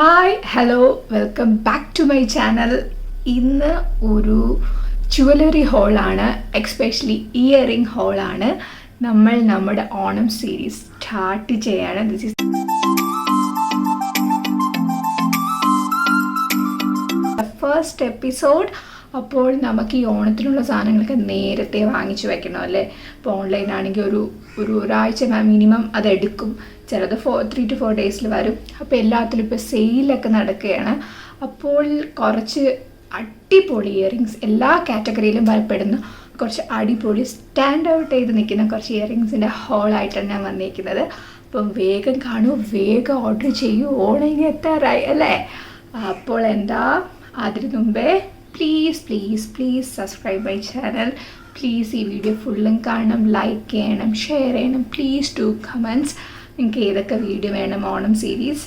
Hi hello welcome back to my channel. ഇന്ന് ഒരു jewellery ഹോളാണ്, എക്സ്പെഷ്യലി ഇയറിംഗ് ഹോളാണ്. നമ്മൾ നമ്മുടെ ഓണം സീരീസ് സ്റ്റാർട്ട് ചെയ്യാണ്. This is the first episode. അപ്പോൾ നമുക്ക് ഈ ഓണത്തിനുള്ള സാധനങ്ങളൊക്കെ നേരത്തെ വാങ്ങിച്ചു വെക്കണം അല്ലേ. ഇപ്പോൾ ഓൺലൈനാണെങ്കിൽ ഒരാഴ്ച മിനിമം അതെടുക്കും. ചിലത് 3 to 4 ഡേയ്സിൽ വരും. അപ്പോൾ എല്ലാത്തിലും ഇപ്പോൾ സെയിലൊക്കെ നടക്കുകയാണ്. അപ്പോൾ കുറച്ച് അടിപൊളി ഇയറിങ്സ്, എല്ലാ കാറ്റഗറിയിലും വരപ്പെടുന്ന കുറച്ച് അടിപൊളി സ്റ്റാൻഡ് ഔട്ട് ചെയ്ത് നിൽക്കുന്ന കുറച്ച് ഇയറിങ്സിൻ്റെ ഹോളായിട്ടാണ് ഞാൻ വന്നിരിക്കുന്നത്. അപ്പം വേഗം കാണൂ, വേഗം ഓർഡർ ചെയ്യൂ, ഓണം എത്താറായി അല്ലേ. അപ്പോൾ എന്താ അതിന് മുമ്പേ please subscribe my channel. Please ഈ വീഡിയോ ഫുള്ളും കാണണം, ലൈക്ക് ചെയ്യണം, ഷെയർ ചെയ്യണം. പ്ലീസ് ഡു കമൻറ്റ്സ് നിങ്ങൾക്ക് ഏതൊക്കെ വീഡിയോ വേണം Onam series.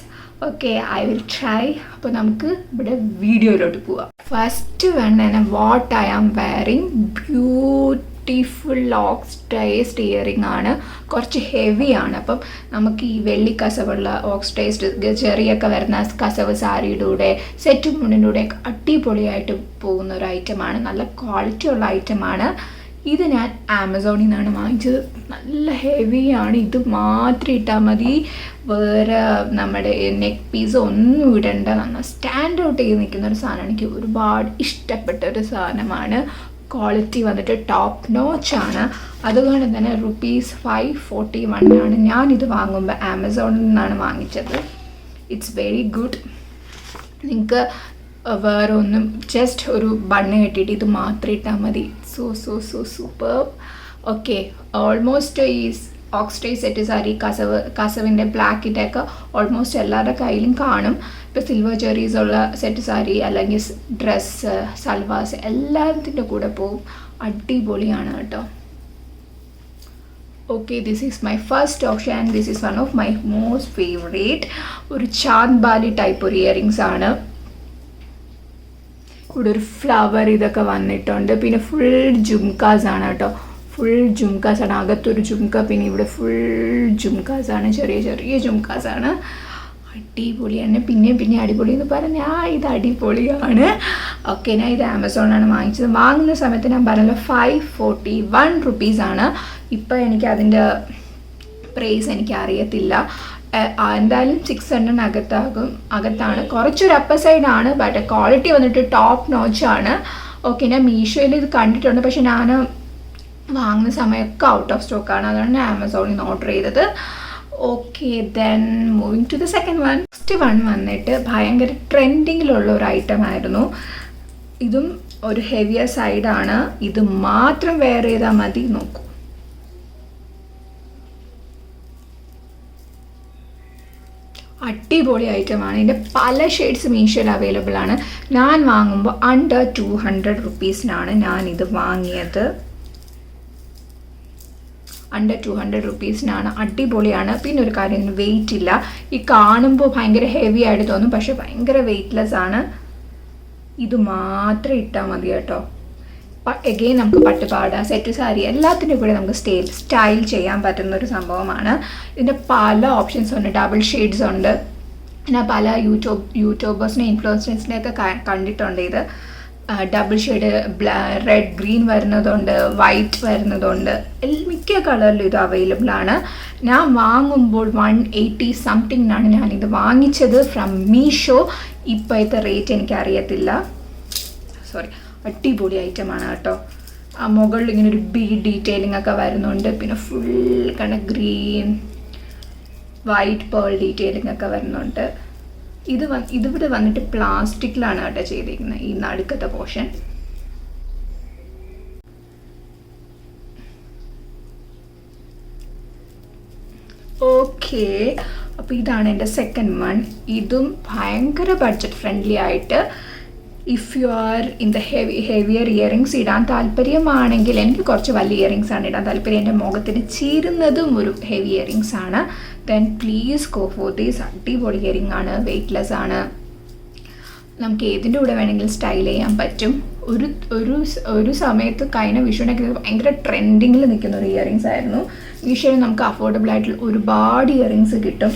Okay, I will try. അപ്പോൾ നമുക്ക് ഇവിടെ വീഡിയോയിലോട്ട് പോവാം. ഫസ്റ്റ് വേണ്ട what I am wearing, beautiful oxidised earring ആണ്. കുറച്ച് ഹെവിയാണ്. അപ്പം നമുക്ക് ഈ വെള്ളി കസവുള്ള ഓക്സിഡൈസ്ഡ് ചെറിയൊക്കെ വരുന്ന കസവ് സാരിയുടെ കൂടെ സെറ്റ് മുണ്ടിൻ്റെ കൂടെ അടിപൊളിയായിട്ട് പോകുന്ന ഒരു ഐറ്റമാണ്. നല്ല ക്വാളിറ്റി ഉള്ള ഐറ്റമാണ്. ഇത് ഞാൻ ആമസോണിൽ നിന്നാണ് വാങ്ങിച്ചത്. നല്ല ഹെവിയാണ്. ഇത് മാത്രം ഇട്ടാൽ മതി, വേറെ നമ്മുടെ നെക്ക് പീസ് ഒന്നും ഇടണ്ട. നന്നായി സ്റ്റാൻഡ് ഔട്ട് ചെയ്ത് നിൽക്കുന്ന ഒരു സാധനമാണ്. എനിക്ക് ഒരുപാട് ഇഷ്ടപ്പെട്ട ഒരു സാധനമാണ്. ക്വാളിറ്റി വന്നിട്ട് ടോപ്പ് നോച്ചാണ്. അതുകൊണ്ട് തന്നെ ₹541 ഞാനിത് വാങ്ങുമ്പോൾ ആമസോണിൽ നിന്നാണ് വാങ്ങിച്ചത്. It's very good. നിങ്ങൾക്ക് വേറെ ഒന്നും, ജസ്റ്റ് ഒരു ബണ്ണ് കെട്ടിയിട്ട് ഇത് മാത്രം ഇട്ടാൽ മതി. So super. ഓക്കെ, ഓൾമോസ്റ്റ് ഈ ഓക്സിഡൈസ് സെറ്റ് സാരി കസവിൻ്റെ ബ്ലാക്കിൻ്റെ ഒക്കെ ഓൾമോസ്റ്റ് എല്ലാവരുടെ കയ്യിലും കാണും. ഇപ്പോൾ സിൽവർ ജെറീസ് ഉള്ള സെറ്റ് സാരി അല്ലെങ്കിൽ ഡ്രസ്സ്, സൽവാസ് എല്ലാത്തിൻ്റെ കൂടെ പോവും. അടിപൊളിയാണ് കേട്ടോ. Okay, this is my first option and this is one of my most favourite. ഒരു ചാന്ദ് ബാലി ടൈപ്പ് ഒരു ഇയറിങ്സ് ആണ്. ഇവിടെ ഒരു ഫ്ലവർ ഇതൊക്കെ വന്നിട്ടുണ്ട്. പിന്നെ ഫുൾ ജുംകാസ് ആണ് കേട്ടോ. ഫുൾ ജുംകാസ് ആണ്. അകത്തൊരു ജുംക, പിന്നെ ഇവിടെ ഫുൾ ജുംകാസ് ആണ്. ചെറിയ ജുംകാസ് ആണ്. അടിപൊളിയാണ്. പിന്നെ അടിപൊളി എന്ന് പറഞ്ഞാൽ ഇത് അടിപൊളിയാണ്. ഓക്കെ, ഞാൻ ഇത് ആമസോണിലാണ് വാങ്ങിച്ചത്. വാങ്ങുന്ന സമയത്ത് ഞാൻ പറഞ്ഞല്ലോ ₹541 ആണ്. ഇപ്പം എനിക്ക് അതിൻ്റെ പ്രൈസ് എനിക്ക് അറിയത്തില്ല. എന്തായാലും 600 അകത്താണ്. കുറച്ചൊരു അപ്പർ സൈഡാണ്, ബട്ട് ക്വാളിറ്റി വന്നിട്ട് ടോപ്പ് നോച്ചാണ്. ഓക്കെ, ഞാൻ മീഷോയിൽ ഇത് കണ്ടിട്ടുണ്ട്, പക്ഷെ ഞാൻ വാങ്ങുന്ന സമയമൊക്കെ ഔട്ട് ഓഫ് സ്റ്റോക്കാണ്. അതാണ് ഞാൻ ആമസോണിൽ നിന്ന് ഓർഡർ ചെയ്തത്. Okay, then moving to the second one. First one വന്നിട്ട് ഭയങ്കര ട്രെൻഡിങ്ങിലുള്ള ഒരു ഐറ്റം ആയിരുന്നു. ഇതും ഒരു ഹെവിയർ സൈഡാണ്. ഇത് മാത്രം വെയർ ചെയ്താൽ മതി. നോക്കൂ, അടിപൊളി ഐറ്റമാണ്. ഇതിൻ്റെ പല ഷെയ്ഡ്സ് മീഷോയിൽ അവൈലബിൾ ആണ്. ഞാൻ വാങ്ങുമ്പോൾ അണ്ടർ ₹200 ഞാനിത് വാങ്ങിയത്. അണ്ടർ ₹200 അടിപൊളിയാണ്. പിന്നെ ഒരു കാര്യം, വെയിറ്റ് ഇല്ല. ഈ കാണുമ്പോൾ ഭയങ്കര ഹെവി ആയിട്ട് തോന്നും, പക്ഷെ ഭയങ്കര വെയ്റ്റ്ലെസ് ആണ്. ഇത് മാത്രം ഇട്ടാൽ മതി കേട്ടോ. എഗെയിൻ നമുക്ക് പട്ടുപാട, സെറ്റ് സാരി എല്ലാത്തിൻ്റെ കൂടെ നമുക്ക് സ്റ്റൈൽ ചെയ്യാൻ പറ്റുന്ന ഒരു സംഭവമാണ്. ഇതിൻ്റെ പല ഓപ്ഷൻസ് ഉണ്ട്. ഡബിൾ ഷെയ്ഡ്സ് ഉണ്ട്. ഞാൻ പല യൂട്യൂബേഴ്സിനെ ഇൻഫ്ലുവൻസേഴ്സിനെയൊക്കെ കണ്ടിട്ടുണ്ട്. ഇത് ഡബിൾ ഷെയ്ഡ്, റെഡ് ഗ്രീൻ വരുന്നതുണ്ട്, വൈറ്റ് വരുന്നതുണ്ട്. മിക്ക കളറിലും ഇത് അവൈലബിൾ ആണ്. ഞാൻ വാങ്ങുമ്പോൾ 180 സംതിങ്ങിനാണ് ഞാനിത് വാങ്ങിച്ചത് ഫ്രം മീഷോ. ഇപ്പോഴത്തെ റേറ്റ് എനിക്കറിയത്തില്ല. സോറി, അടിപൊളി ഐറ്റമാണ് കേട്ടോ. ആ മുകളിൽ ഇങ്ങനെ ഒരു ബീഡ് ഡീറ്റെയിലിംഗ് ഒക്കെ വരുന്നുണ്ട്. പിന്നെ full green, white pearl detailing ഒക്കെ വരുന്നുണ്ട്. ഇതിവിടെ വന്നിട്ട് പ്ലാസ്റ്റിക്കിലാണ് കേട്ടോ ചെയ്തിരിക്കുന്നത്, ഈ നടുക്കത്തെ പോർഷൻ. ഓക്കെ, അപ്പോൾ ഇതാണ് എൻ്റെ സെക്കൻഡ് വൺ. ഇതും ഭയങ്കര ബഡ്ജറ്റ് ഫ്രണ്ട്ലി ആയിട്ട്, if you are in the heavier earrings ഇടാൻ താല്പര്യമാണെങ്കിൽ, എനിക്ക് കുറച്ച് വലിയ ഇയറിങ്സ് ആണ് ഇടാൻ താല്പര്യം. എൻ്റെ മുഖത്തിന് ചേരുന്നതും ഒരു ഹെവി ഇയറിങ്സ് ആണ്. Then please go for these. അടിപൊളി ഇയറിംഗ് ആണ്, വെയ്റ്റ്ലെസ് ആണ്. നമുക്ക് ഏതിൻ്റെ കൂടെ വേണമെങ്കിലും സ്റ്റൈൽ ചെയ്യാൻ പറ്റും. ഒരു സമയത്ത് കഴിഞ്ഞ വിഷുവിനൊക്കെ ഭയങ്കര ട്രെൻഡിങ്ങിൽ നിൽക്കുന്ന ഒരു ഇയറിങ്സ് ആയിരുന്നു. മീഷോയിൽ നമുക്ക് അഫോർഡബിൾ ആയിട്ടുള്ള ഒരുപാട് ഇയറിങ്സ് കിട്ടും.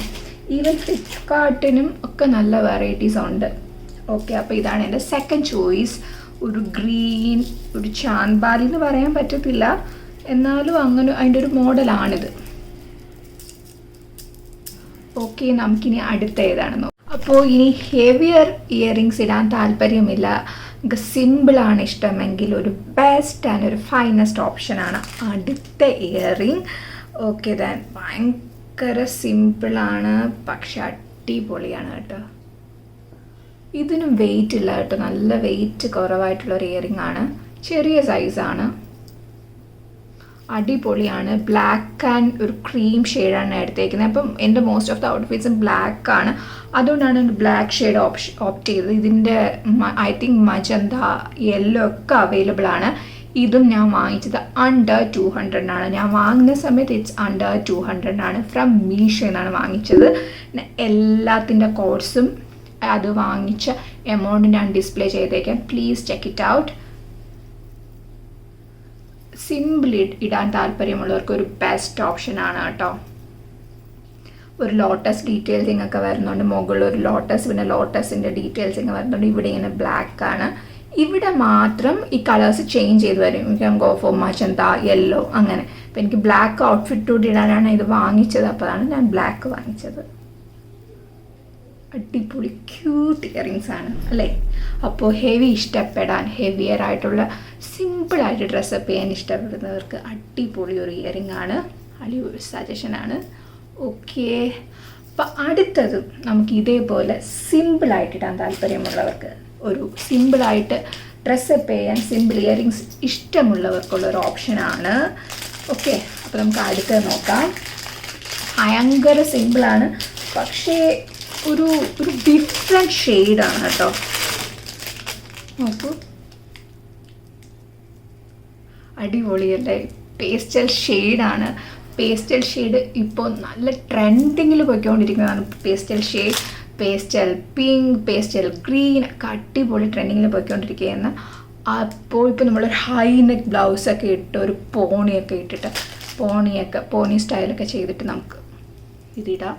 ഈവൻ ഫ്ലിപ്കാർട്ടിനും ഒക്കെ നല്ല വെറൈറ്റീസ് ഉണ്ട്. ഓക്കെ, അപ്പോൾ ഇതാണ് എൻ്റെ സെക്കൻഡ് ചോയ്സ്. ഒരു ഗ്രീൻ, ഒരു ചാൻബാലി എന്ന് പറയാൻ പറ്റത്തില്ല, എന്നാലും അങ്ങനെ അതിൻ്റെ ഒരു മോഡലാണിത്. ഓക്കെ, നമുക്കിനി അടുത്ത ഏതാണെന്നോ. അപ്പോൾ ഇനി ഹെവിയർ ഇയറിങ്സ് ഇടാൻ താല്പര്യമില്ല, നമുക്ക് സിമ്പിളാണ് ഇഷ്ടമെങ്കിൽ ഒരു ബെസ്റ്റ് ആൻഡ് ഒരു ഫൈനസ്റ്റ് ഓപ്ഷനാണ് അടുത്ത ഇയറിങ്. ഓക്കെ, ദാൻ ഭയങ്കര സിമ്പിളാണ്, പക്ഷെ അടിപൊളിയാണ് കേട്ടോ. ഇതിനും വെയിറ്റ് ഇല്ല കേട്ടോ, നല്ല വെയിറ്റ് കുറവായിട്ടുള്ളൊരു ഇയറിംഗ് ആണ്, ചെറിയ സൈസാണ്, അടിപൊളിയാണ്. ബ്ലാക്ക് ആൻഡ് ഒരു ക്രീം ഷെയ്ഡാണ് എടുത്തേക്കുന്നത്. അപ്പം എൻ്റെ മോസ്റ്റ് ഓഫ് ദ ഔട്ട്ഫിറ്റ്സും ബ്ലാക്ക് ആണ്, അതുകൊണ്ടാണ് ബ്ലാക്ക് ഷെയ്ഡ് ഓപ്റ്റ് ചെയ്തത്. ഇതിൻ്റെ ഐ തിങ്ക് മജന്ത, യെല്ലോ ഒക്കെ അവൈലബിൾ ആണ്. ഇതും ഞാൻ വാങ്ങിച്ചത് അണ്ടർ 200 ആണ്. ഞാൻ വാങ്ങുന്ന സമയത്ത് ഇറ്റ്സ് അണ്ടർ 200 ആണ്. ഫ്രം മീഷോ എന്നാണ് വാങ്ങിച്ചത്. എല്ലാത്തിൻ്റെ കോഡ്സും അത് വാങ്ങിച്ച എമൗണ്ട് ഞാൻ ഡിസ്പ്ലേ ചെയ്തേക്കാം, please check it out. Simple ഇടാൻ താല്പര്യമുള്ളവർക്ക് ഒരു ബെസ്റ്റ് ഓപ്ഷനാണ് കേട്ടോ. ഒരു ലോട്ടസ് ഡീറ്റെയിൽസിങ് ഒക്കെ വരുന്നുണ്ട്, മുകളിൽ ഒരു ലോട്ടസ്, പിന്നെ ലോട്ടസിൻ്റെ ഡീറ്റെയിൽസിങ് വരുന്നുണ്ട്. ഇവിടെ ഇങ്ങനെ ബ്ലാക്ക് ആണ്, ഇവിടെ മാത്രം ഈ കളേഴ്സ് ചേഞ്ച് ചെയ്ത് വരും. You can go for magenta, yellow അങ്ങനെ. അപ്പോൾ എനിക്ക് ബ്ലാക്ക് ഔട്ട്ഫിറ്റോട് ഇടാനാണ് ഇത് വാങ്ങിച്ചത്, അപ്പോൾ അതാണ് ഞാൻ ബ്ലാക്ക് വാങ്ങിച്ചത്. അടിപൊളി ക്യൂട്ട് ഇയറിങ്സ് ആണ് അല്ലേ. അപ്പോൾ ഹെവി ഇഷ്ടപ്പെടാൻ, ഹെവിയർ ആയിട്ടുള്ള സിമ്പിളായിട്ട് ഡ്രസ്സപ്പ് ചെയ്യാൻ ഇഷ്ടപ്പെടുന്നവർക്ക് അടിപൊളി ഒരു ഇയറിംഗ് ആണ്, അടിപൊളി സജഷനാണ്. ഓക്കെ, അപ്പോൾ അടുത്തത് നമുക്ക് ഇതേപോലെ സിമ്പിളായിട്ട് ഇടാൻ താല്പര്യമുള്ളവർക്ക്, ഒരു സിമ്പിളായിട്ട് ഡ്രസ്സപ്പ് ചെയ്യാൻ സിമ്പിൾ ഇയറിങ്സ് ഇഷ്ടമുള്ളവർക്കുള്ളൊരു ഓപ്ഷനാണ്. ഓക്കെ, അപ്പോൾ നമുക്ക് അടുത്തത് നോക്കാം. ഭയങ്കര സിമ്പിളാണ്, പക്ഷേ ഒരു ഡിഫറെൻറ്റ് ഷെയ്ഡാണ് കേട്ടോ. നോക്കൂ, അടിപൊളിയല്ലേ, പേസ്റ്റൽ ഷെയ്ഡാണ്. പേസ്റ്റൽ ഷെയ്ഡ് ഇപ്പോൾ നല്ല ട്രെൻഡിങ്ങിൽ പോയിക്കൊണ്ടിരിക്കുന്നതാണ്. Pastel shade, pastel pink, pastel green ഒക്കെ അടിപൊളി ട്രെൻഡിങ്ങിൽ പോയിക്കൊണ്ടിരിക്കുകയാണ്. അപ്പോൾ ഇപ്പോൾ നമ്മളൊരു ഹൈ നെക്ക് ബ്ലൗസൊക്കെ ഇട്ട് ഒരു പോണിയൊക്കെ ഇട്ടിട്ട് പോണി സ്റ്റൈലൊക്കെ ചെയ്തിട്ട് നമുക്ക് ഇതിടാം,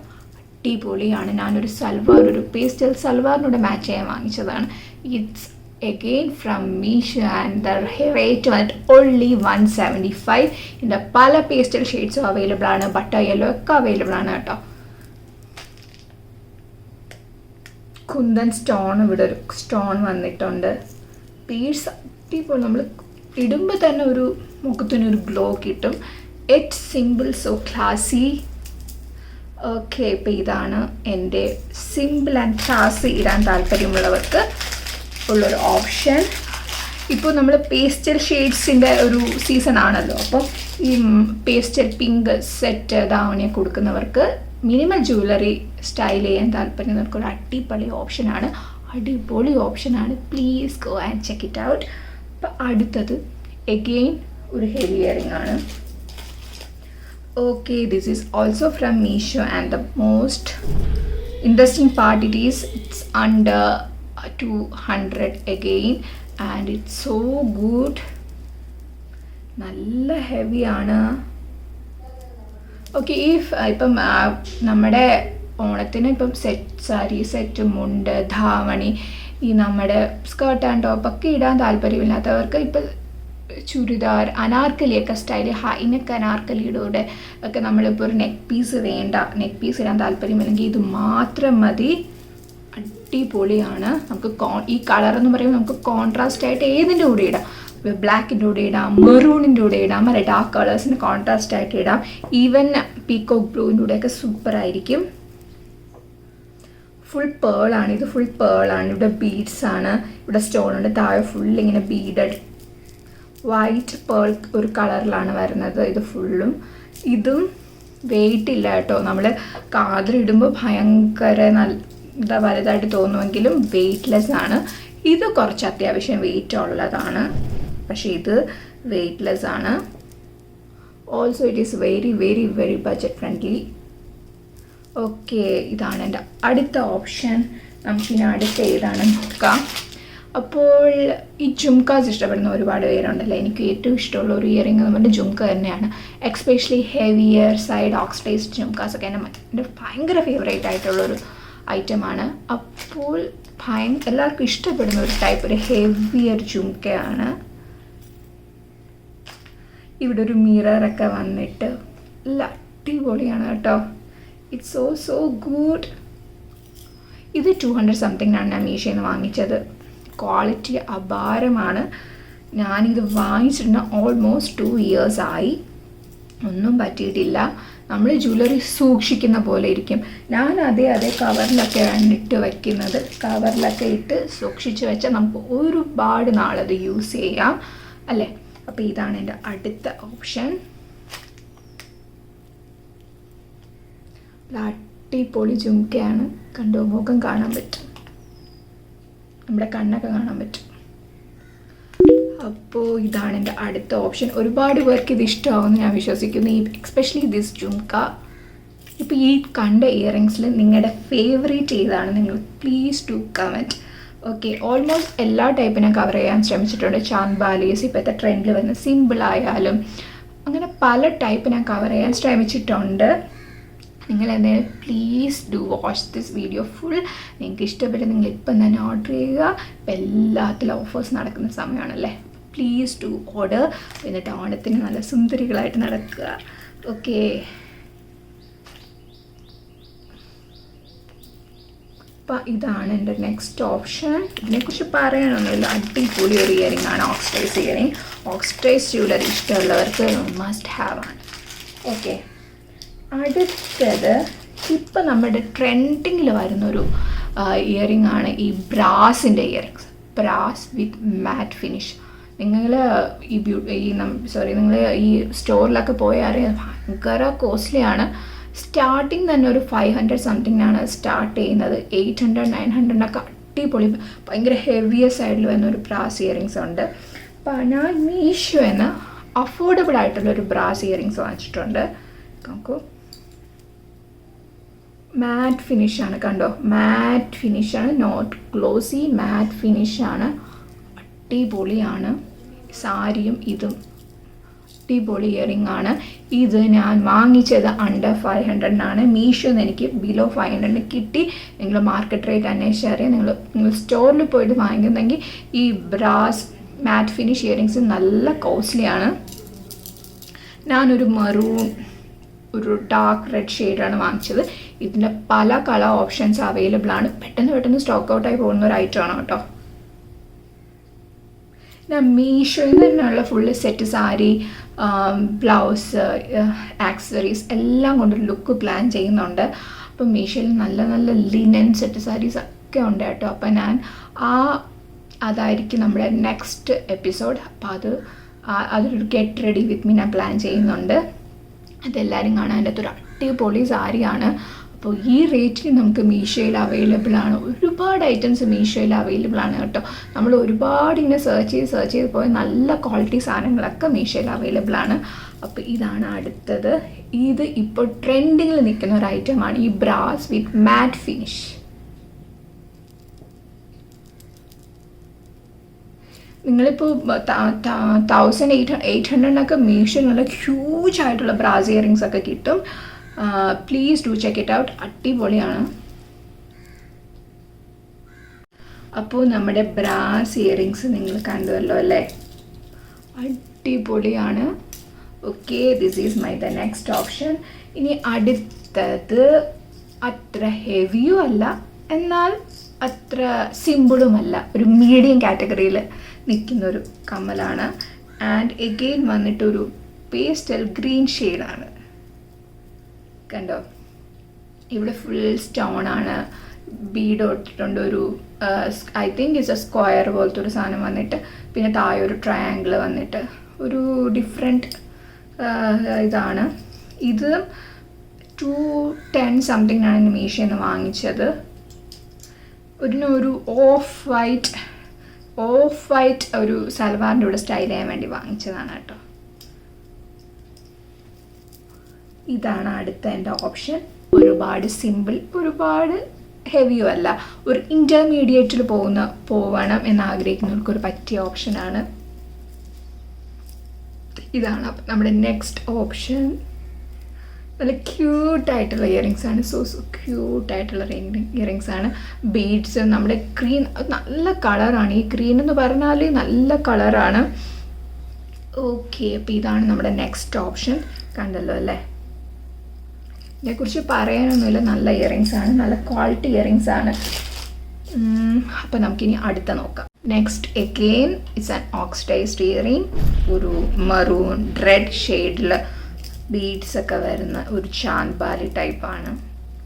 അടിപൊളിയാണ്. ഞാനൊരു സൽവാർ, ഒരു പേസ്റ്റൽ സൽവാറിനോട് മാച്ച് ചെയ്യാൻ വാങ്ങിച്ചതാണ്. It's again from meesho and the rate was only 175. ഇതിൻ്റെ പല പേസ്റ്റൽ ഷെയ്ഡ്സും അവൈലബിൾ ആണ്, ബട്ടർ യെല്ലോ ഒക്കെ അവൈലബിൾ ആണ് കേട്ടോ. കുന്തൻ സ്റ്റോൺ, ഇവിടെ ഒരു സ്റ്റോൺ വന്നിട്ടുണ്ട്. പീസ് അടിപൊളി, നമ്മൾ ഇടുമ്പോൾ തന്നെ ഒരു മുഖത്തിനൊരു ഗ്ലോ കിട്ടും. It's simple, so classy. Okay, ഇപ്പോൾ ഇതാണ് എൻ്റെ സിമ്പിൾ ആൻഡ് ക്ലാസി ഇടാൻ താല്പര്യമുള്ളവർക്ക് ഉള്ളൊരു ഓപ്ഷൻ. ഇപ്പോൾ നമ്മൾ പേസ്റ്റൽ ഷെയ്ഡ്സിൻ്റെ ഒരു സീസൺ ആണല്ലോ, അപ്പോൾ ഈ പേസ്റ്റൽ പിങ്ക് സെറ്റ് ധാവണിയെ കൊടുക്കുന്നവർക്ക്, മിനിമൽ ജ്വല്ലറി സ്റ്റൈൽ ചെയ്യാൻ താല്പര്യമുള്ളവർക്ക് ഒരു അടിപൊളി ഓപ്ഷനാണ്. Please go and check it out. അപ്പോൾ അടുത്തത് എഗെയിൻ ഒരു ഹെവി ഇയറിംഗ് ആണ്. Okay, this is also from meesho and the most interesting part it's under 200 again and it's so good. നല്ല ഹെവി ആണ്. ഓക്കെ, ഇപ്പം നമ്മുടെ ഓണത്തിന് ഇപ്പം സാരി സെറ്റ്, മുണ്ട്, ധാവണി, ഈ നമ്മുടെ സ്കേർട്ട് ആൻഡ് ടോപ്പൊക്കെ ഇടാൻ താല്പര്യമില്ലാത്തവർക്ക് ഇപ്പം ചുരിദാർ, അനാർക്കലിയൊക്കെ സ്റ്റൈൽ, ഹൈനെക്ക് അനാർക്കലിയുടെ ഒക്കെ നമ്മളിപ്പോൾ ഒരു നെക്ക് പീസ് ഇടാൻ താല്പര്യമില്ലെങ്കിൽ ഇത് മാത്രം മതി, അടിപൊളിയാണ്. നമുക്ക് ഈ കളർ എന്ന് പറയുമ്പോൾ നമുക്ക് കോൺട്രാസ്റ്റ് ആയിട്ട് ഏതിൻ്റെ കൂടെ ഇടാം, ബ്ലാക്കിൻ്റെ കൂടെ ഇടാം, മെറൂണിൻ്റെ കൂടെ ഇടാം, അല്ലെ ഡാർക്ക് കളേഴ്സിന് കോൺട്രാസ്റ്റ് ആയിട്ട് ഇടാം, ഈവൻ പീക്കോക്ക് ബ്ലൂവിൻ്റെ കൂടെയൊക്കെ സൂപ്പറായിരിക്കും. ഫുൾ പേളാണ്, ഇത് ഫുൾ പേളാണ്. ഇവിടെ ബീഡ്സ് ആണ്, ഇവിടെ സ്റ്റോൺ ഉണ്ട്, താഴെ ഫുൾ ഇങ്ങനെ ബീഡഡ് വൈറ്റ് പേൾ ഒരു കളറിലാണ് വരുന്നത് ഇത് ഫുള്ളും. ഇതും വെയിറ്റ് ഇല്ല കേട്ടോ, നമ്മൾ കാതിലിടുമ്പോൾ ഭയങ്കര നല്ല വലുതായിട്ട് തോന്നുമെങ്കിലും വെയ്റ്റ്ലെസ് ആണ്. ഇത് കുറച്ച് അത്യാവശ്യം വെയിറ്റ് ഉള്ളതാണ്, പക്ഷേ ഇത് വെയ്റ്റ്ലെസ് ആണ്. Also it is very very very budget friendly. Okay, ഇതാണ് എൻ്റെ അടുത്ത ഓപ്ഷൻ. നമുക്കിനി അടുത്ത ഏതാണ് നോക്കാം. അപ്പോൾ ഈ ജുംകാസ് ഇഷ്ടപ്പെടുന്ന ഒരുപാട് പേരുണ്ടല്ലോ. എനിക്ക് ഏറ്റവും ഇഷ്ടമുള്ള ഒരു ഇയറിംഗ് എന്ന് പറഞ്ഞാൽ ജുംക തന്നെയാണ്. Especially heavier side oxidised jhumkas ഒക്കെ എൻ്റെ ഭയങ്കര ഫേവറേറ്റ് ആയിട്ടുള്ളൊരു ഐറ്റമാണ്. അപ്പോൾ എല്ലാവർക്കും ഇഷ്ടപ്പെടുന്ന ഒരു ടൈപ്പ് ഒരു ഹെവിയർ ജുംക്കയാണ്. ഇവിടെ ഒരു മിററൊക്കെ വന്നിട്ട് നല്ല അടിപൊളിയാണ് കേട്ടോ. It's so good. ഇത് 200 സംതിങ്ങിനാണ് ഞാൻ മീഷോയിൽ നിന്ന് വാങ്ങിച്ചത്. ക്വാളിറ്റി അപാരമാണ്. ഞാനിത് വാങ്ങിച്ചിട്ട് ഓൾമോസ്റ്റ് 2 years ആയി. ഒന്നും പറ്റിയിട്ടില്ല. നമ്മൾ ജ്വല്ലറി സൂക്ഷിക്കുന്ന പോലെ ഇരിക്കും. ഞാൻ അതേ കവറിലൊക്കെ ഇട്ട് വയ്ക്കുന്നത്. കവറിലൊക്കെ ഇട്ട് സൂക്ഷിച്ച് വെച്ചാൽ നമുക്ക് ഒരുപാട് നാളത് യൂസ് ചെയ്യാം അല്ലേ. അപ്പോൾ ഇതാണ് എൻ്റെ അടുത്ത ഓപ്ഷൻ. അടിപൊളി ജുംക്കയാണ്. കണ്ടോ, മുഖം കാണാൻ പറ്റും, നമ്മുടെ കണ്ണൊക്കെ കാണാൻ പറ്റും. അപ്പോൾ ഇതാണ് എൻ്റെ അടുത്ത ഓപ്ഷൻ. ഒരുപാട് പേർക്ക് ഇത് ഇഷ്ടമാവുമെന്ന് ഞാൻ വിശ്വസിക്കുന്നു. Especially this jhumka. ഇപ്പോൾ ഈ കണ്ട ഇയറിങ്സിൽ നിങ്ങളുടെ ഫേവറേറ്റ് ഏതാണ്? നിങ്ങൾ please to comment. Okay, almost എല്ലാ ടൈപ്പിനും കവർ ചെയ്യാൻ ശ്രമിച്ചിട്ടുണ്ട്. ചാൻബാലീസ്, ഇപ്പോഴത്തെ ട്രെൻഡിൽ വരുന്ന സിമ്പിളായാലും അങ്ങനെ പല ടൈപ്പ് ഞാൻ കവർ ചെയ്യാൻ ശ്രമിച്ചിട്ടുണ്ട്. നിങ്ങൾ എന്തായാലും please do watch this video full. നിങ്ങൾക്ക് ഇഷ്ടപ്പെട്ട് നിങ്ങൾ ഇപ്പം തന്നെ ഓർഡർ ചെയ്യുക. ഇപ്പം എല്ലാത്തിലും ഓഫേഴ്സ് നടക്കുന്ന സമയമാണല്ലേ. Please do order. എന്നിട്ട് ഓണത്തിന് നല്ല സുന്ദരികളായിട്ട് നടക്കുക. ഓക്കെ, അപ്പം ഇതാണ് എൻ്റെ നെക്സ്റ്റ് ഓപ്ഷൻ. ഇതിനെക്കുറിച്ച് പറയാനൊന്നുമില്ല. അടിപൊളി ഒരു ഇയറിംഗ് ആണ് ഓക്സിഡൈസ് ഇയറിംഗ്. ഓക്സിഡൈസ് ജ്വല്ലറി ഇഷ്ടമുള്ളവർക്ക് മസ്റ്റ് ഹാവ് ആണ്. ഓക്കെ, അടുത്തത് ഇപ്പം നമ്മുടെ ട്രെൻഡിങ്ങിൽ വരുന്നൊരു ഇയറിംഗ് ആണ് ഈ ബ്രാസിൻ്റെ ഇയറിങ്സ്. ബ്രാസ് വിത്ത് മാറ്റ് ഫിനിഷ്. നിങ്ങൾ നിങ്ങൾ ഈ സ്റ്റോറിലൊക്കെ പോയാൽ അറിയാം, ഭയങ്കര കോസ്റ്റ്ലിയാണ്. സ്റ്റാർട്ടിങ് തന്നെ ഒരു 500 സംതിങ്ങിനാണ് സ്റ്റാർട്ട് ചെയ്യുന്നത്. 800-900 അടിപൊളി ഭയങ്കര ഹെവിയർ സൈഡിൽ വരുന്ന ഒരു ബ്രാസ് ഇയറിങ്സ് ഉണ്ട്. അപ്പോൾ ഞാൻ മീഷോന്ന് അഫോർഡബിൾ ആയിട്ടുള്ളൊരു ബ്രാസ് ഇയറിങ്സ് വാങ്ങിച്ചിട്ടുണ്ട്. നോക്കൂ, മാറ്റ് ഫിനിഷാണ്. കണ്ടോ, മാറ്റ് ഫിനിഷാണ്, നോട്ട് ഗ്ലോസി, മാറ്റ് ഫിനിഷാണ്. അടിപൊളിയാണ്. സാരിയും ഇതും അടിപൊളി ഇയറിംഗ് ആണ്. ഇത് ഞാൻ വാങ്ങിച്ചത് അണ്ടർ 500 മീഷോന്ന് എനിക്ക് ബിലോ 500 കിട്ടി. നിങ്ങൾ മാർക്കറ്റ് റേറ്റ് അന്വേഷിച്ചറിയാം. നിങ്ങൾ സ്റ്റോറിൽ പോയിട്ട് വാങ്ങിക്കുന്നെങ്കിൽ ഈ ബ്രാസ് മാറ്റ് ഫിനിഷ് ഇയറിങ്സ് നല്ല കോസ്റ്റ്ലിയാണ്. ഞാനൊരു മറൂൺ, ഒരു ഡാർക്ക് റെഡ് ഷെയ്ഡാണ് വാങ്ങിച്ചത്. ഇതിൻ്റെ പല കളർ ഓപ്ഷൻസ് അവൈലബിൾ ആണ്. പെട്ടെന്ന് സ്റ്റോക്ക് ഔട്ടായി പോകുന്ന ഒരു ഐറ്റമാണ് കേട്ടോ. ഞാൻ മീഷോയിൽ തന്നെയുള്ള full set sari, blouse, accessories എല്ലാം കൊണ്ടൊരു ലുക്ക് പ്ലാൻ ചെയ്യുന്നുണ്ട്. അപ്പം മീഷോയിൽ നല്ല ലിനൻ സെറ്റ് സാരീസ് ഒക്കെ ഉണ്ട് കേട്ടോ. അപ്പം ഞാൻ അതായിരിക്കും നമ്മുടെ നെക്സ്റ്റ് എപ്പിസോഡ്. അപ്പോൾ അതൊരു ഗെറ്റ് റെഡി വിത്ത് മീ ഞാൻ പ്ലാൻ ചെയ്യുന്നുണ്ട്. അതെല്ലാവരും കാണാൻ. അതിൻ്റെ അകത്തൊരു അടിപൊളി സാരിയാണ്. അപ്പോൾ ഈ റേറ്റിൽ നമുക്ക് മീഷോയിൽ അവൈലബിൾ ആണ്. ഒരുപാട് ഐറ്റംസ് മീഷോയിൽ അവൈലബിൾ ആണ് കേട്ടോ. നമ്മൾ ഒരുപാട് ഇങ്ങനെ സെർച്ച് ചെയ്ത് പോയ നല്ല ക്വാളിറ്റി സാധനങ്ങളൊക്കെ മീഷോയിൽ അവൈലബിൾ ആണ്. അപ്പോൾ ഇതാണ് അടുത്തത്. ഇത് ഇപ്പോൾ ട്രെൻഡിങ്ങിൽ നിൽക്കുന്ന ഒരു ഐറ്റമാണ് ഈ ബ്രാസ് വിത്ത് മാറ്റ് ഫിനിഷ്. നിങ്ങളിപ്പോൾ 1800 മീഷോ നല്ല ഹ്യൂജ് ആയിട്ടുള്ള ബ്രാസ് ഇയറിങ്സ് ഒക്കെ കിട്ടും. Please do check it out. അടിപൊളിയാണ്. അപ്പോൾ നമ്മുടെ ബ്രാസ് ഇയറിങ്സ് നിങ്ങൾ കണ്ടുവല്ലോ അല്ലേ, അടിപൊളിയാണ്. Okay, this is the next option. ഇനി അടുത്തത് അത്ര ഹെവിയും അല്ല, എന്നാൽ അത്ര സിമ്പിളുമല്ല, ഒരു മീഡിയം കാറ്റഗറിയിൽ നിൽക്കുന്നൊരു കമ്മലാണ്. ആൻഡ് എഗെയിൻ വന്നിട്ടൊരു പേസ്റ്റൽ ഗ്രീൻ ഷെയ്ഡാണ്. കണ്ടോ, ഇവിടെ ഫുൾ സ്റ്റോൺ ആണ്, ബീഡ് ഇട്ടിട്ടുണ്ട്. ഒരു I think it's A square പോലത്തെ ഒരു സാധനം വന്നിട്ട്, പിന്നെ താഴെ ഒരു ട്രയാങ്കിൾ വന്നിട്ട് ഒരു ഡിഫറെൻറ്റ് ഇതാണ്. ഇത് 210 സംതിങ്ങിനാണ് മീഷോയിൽ നിന്ന് വാങ്ങിച്ചത്. ഒരു ഓഫ് വൈറ്റ് ഒരു സൽവാറിൻ്റെ കൂടെ സ്റ്റൈൽ ചെയ്യാൻ വേണ്ടി വാങ്ങിച്ചതാണ് കേട്ടോ. ഇതാണ് അടുത്ത എൻ്റെ ഓപ്ഷൻ. ഒരുപാട് സിമ്പിൾ, ഒരുപാട് ഹെവിയോ അല്ല, ഒരു ഇൻ്റർമീഡിയറ്റിൽ പോവണം എന്നാഗ്രഹിക്കുന്നവർക്കൊരു പറ്റിയ ഓപ്ഷനാണ്. ഇതാണ് അപ്പം നമ്മുടെ നെക്സ്റ്റ് ഓപ്ഷൻ. നല്ല ക്യൂട്ടായിട്ടുള്ള ഇയറിങ്സ് ആണ്. സോ ക്യൂട്ടായിട്ടുള്ള ഇയറിങ്സ് ആണ്. ബീഡ്സ്, നമ്മുടെ ഗ്രീൻ, നല്ല കളറാണ്. ഈ ഗ്രീൻ എന്ന് പറഞ്ഞാൽ നല്ല കളറാണ്. ഓക്കെ, അപ്പോൾ ഇതാണ് നമ്മുടെ നെക്സ്റ്റ് ഓപ്ഷൻ. കണ്ടല്ലോ അല്ലേ? ഇതിനെക്കുറിച്ച് പറയാനൊന്നുമില്ല, നല്ല ഇയറിങ്സ് ആണ്, നല്ല ക്വാളിറ്റി ഇയറിങ്സ് ആണ്. അപ്പോൾ നമുക്കിനി അടുത്ത നോക്കാം. Next again it's an oxidised earring. ഒരു മറൂൺ റെഡ് ഷെയ്ഡിൽ ബീഡ്സ് ഒക്കെ വരുന്ന ഒരു ചാന്ദ്ബാലി ടൈപ്പാണ്.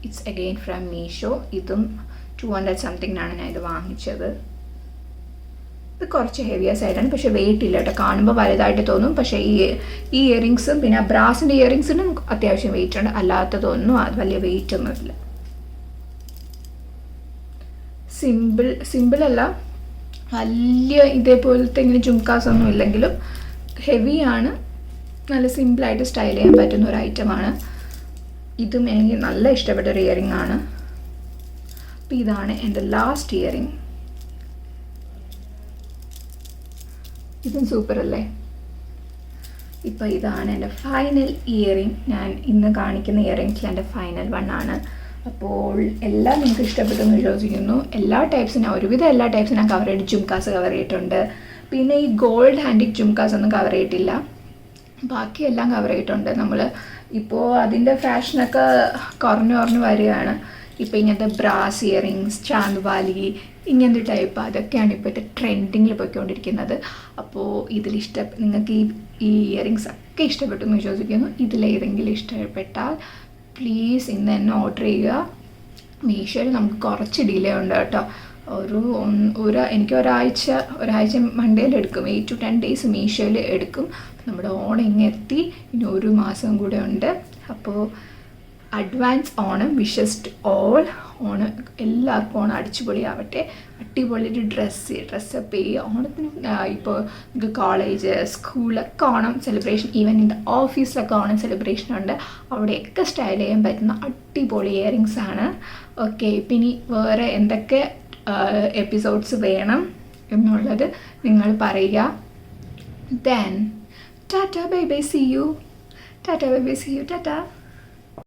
It's again from Meesho. ഇതും 200 സംതിങ്ങിനാണ് ഞാൻ ഇത് വാങ്ങിച്ചത്. ഇത് കുറച്ച് ഹെവിയ സൈഡാണ്, പക്ഷേ വെയിറ്റ് ഇല്ല കേട്ടോ. കാണുമ്പോൾ വലുതായിട്ട് തോന്നും, പക്ഷേ ഈ ഇയറിങ്സും പിന്നെ ബ്രാസിൻ്റെ ഇയറിങ്സിനും അത്യാവശ്യം വെയിറ്റ് ഉണ്ട്. അല്ലാത്തതൊന്നും അത് വലിയ വെയിറ്റ് ഒന്നുമില്ല. സിമ്പിളല്ല, വലിയ ഇതേപോലത്തെ ഇങ്ങനെ ജുംകാസ് ഒന്നും ഇല്ലെങ്കിലും ഹെവിയാണ്. നല്ല സിമ്പിളായിട്ട് സ്റ്റൈൽ ചെയ്യാൻ പറ്റുന്ന ഒരു ഐറ്റമാണ്. ഇതും എനിക്ക് നല്ല ഇഷ്ടപ്പെട്ട ഒരു ഇയറിംഗ് ആണ്. അപ്പോൾ ഇതാണ് എൻ്റെ ലാസ്റ്റ് ഇയറിംഗ്. ഇതും സൂപ്പർ അല്ലേ? ഇപ്പോൾ ഇതാണ് എൻ്റെ ഫൈനൽ ഇയറിംഗ്. ഞാൻ ഇന്ന് കാണിക്കുന്ന ഇയറിങ്സിൽ എൻ്റെ ഫൈനൽ വണ്ണാണ്. അപ്പോൾ എല്ലാം നിങ്ങൾക്ക് ഇഷ്ടപ്പെട്ടെന്ന് വിശ്വസിക്കുന്നു. ഒരുവിധം എല്ലാ ടൈപ്സും ഞാൻ കവർ ചെയ്ത് ജുംകാസ് കവർ ചെയ്തിട്ടുണ്ട്. പിന്നെ ഈ ഗോൾഡ് ഹാൻഡിക് ജുംകാസ് ഒന്നും കവർ ചെയ്തിട്ടില്ല. ബാക്കിയെല്ലാം കവർ ചെയ്തിട്ടുണ്ട്. നമ്മൾ ഇപ്പോൾ അതിൻ്റെ ഫാഷനൊക്കെ കുറഞ്ഞു വരികയാണ്. ഇപ്പോൾ ഇങ്ങനത്തെ ബ്രാസ് ഇയറിങ്സ്, ചാന്ദ്വാലി, ഇങ്ങനത്തെ ടൈപ്പ് അതൊക്കെയാണ് ഇപ്പോഴത്തെ ട്രെൻഡിങ്ങിൽ പോയിക്കൊണ്ടിരിക്കുന്നത്. അപ്പോൾ നിങ്ങൾക്ക് ഈ ഇയറിങ്സ് ഒക്കെ ഇഷ്ടപ്പെട്ടു എന്ന് വിശ്വസിക്കുന്നു. ഇതിലേതെങ്കിലും ഇഷ്ടപ്പെട്ടാൽ പ്ലീസ് ഇന്ന് തന്നെ ഓർഡർ ചെയ്യുക. മീഷോയിൽ നമുക്ക് കുറച്ച് ഡിലേ ഉണ്ട് കേട്ടോ. എനിക്ക് ഒരാഴ്ച മണ്ടേയിൽ എടുക്കും. 8 to 10 days മീഷോയിൽ എടുക്കും. നമ്മുടെ ഓണം ഇങ്ങെത്തി, ഇനി 1 മാസം കൂടെ ഉണ്ട്. അപ്പോൾ advance Onam wishes to all. Onam എല്ലാവർക്കും ഓണം അടിച്ചുപൊളിയാവട്ടെ. അടിപൊളിയൊരു ഡ്രസ്സപ്പ് ചെയ്യുക. ഓണത്തിന് ഇപ്പോൾ നിങ്ങൾക്ക് കോളേജ്, സ്കൂളൊക്കെ ഓണം സെലിബ്രേഷൻ, ഈവൻ ഇൻ ഓഫീസിലൊക്കെ ഓണം സെലിബ്രേഷൻ ഉണ്ട്. അവിടെയൊക്കെ സ്റ്റൈൽ ചെയ്യാൻ പറ്റുന്ന അടിപൊളി ഇയറിങ്സ് ആണ്. ഓക്കെ, പിന്നെ വേറെ എന്തൊക്കെ എപ്പിസോഡ്സ് വേണം എന്നുള്ളത് നിങ്ങൾ പറയുക. Then tata bye bye, see you. Tata bye bye, see you. Tata.